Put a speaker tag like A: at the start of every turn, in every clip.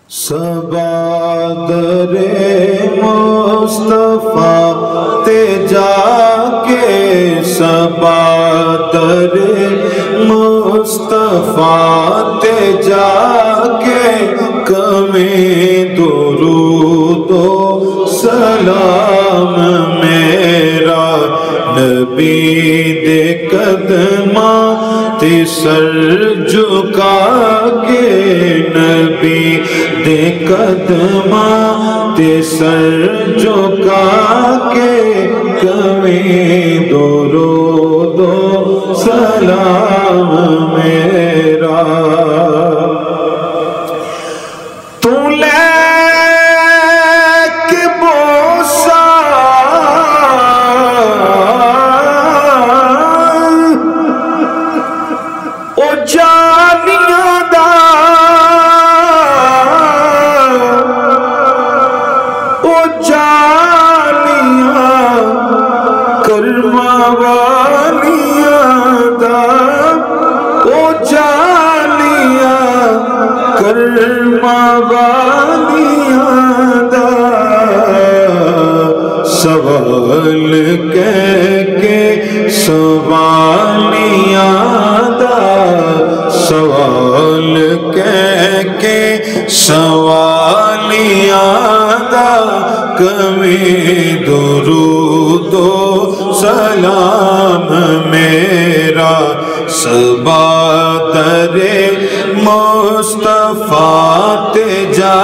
A: صبا در مصطفیٰ تے جا کے، صبا در مصطفیٰ تے جا کے، کمی درود و سلام میرا نبی دے قدماں تے سر جھکا کے، نبی دے قدماں تے سر جھکا کے، کمی درود و سلام میرا تو لے کے بوسا او جانیاں دا، او جانیاں کرما والیاں دا، او جانیاں کرما والیاں دا، سوال کہہ کے سوالیاں دا، سوال کہہ کے سوالیاں دا، کمی درود و سلام میرا صبا در مصطفیٰ تے جا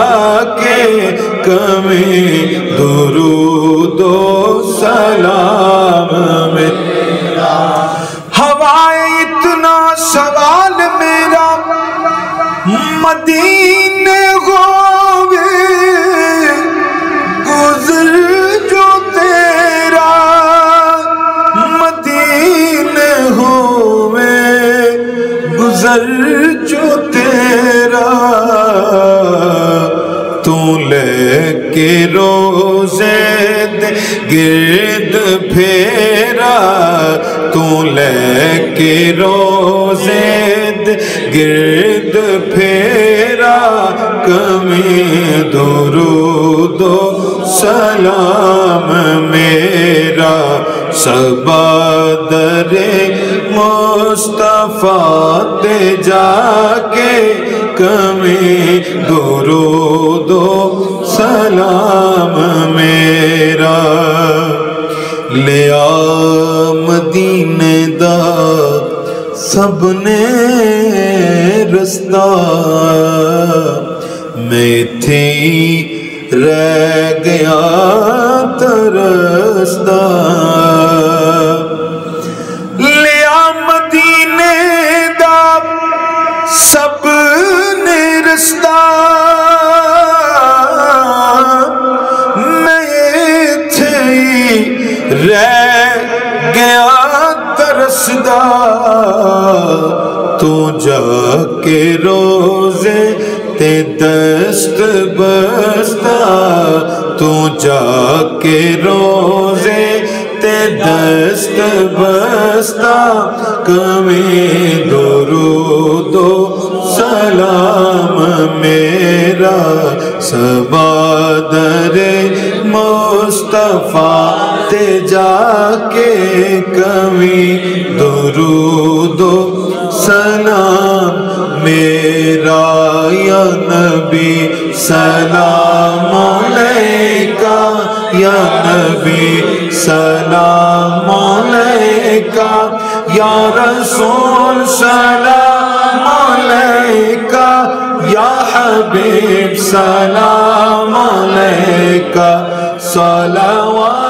A: کے، کمی درود و سلام میرا ہوائے اتنا سوال میرا مدینے ہوئے گزر جو تیرا، مدینے ہوئے گزر جو تیرا، تو لے کے روزے دے گرد پھیرا، تو لے کے روزے دے گرد پھیرا، کمی درود و سلام میرا صبا در مصطفیٰ تے جا کے، کمی درود و سلام میرا لیا مدینے دا سب نے رستہ، میں تھے رہ گیا ترستا، لیا مدینے دا سب نے رستہ، میں تھے رہ گیا ترسدا، تو جا کے روزے تے دست بستا، تو جا کے روزے تے دست بستا، کمی درود و سلام میرا صبا در مصطفیٰ تے جا کے، کمی درود و سلام میرا یا نبی سلام علیکہ، یا نبی سلام علیکہ، یا رسول سلام علیکہ، یا حبیب سلام علیکہ، صلوات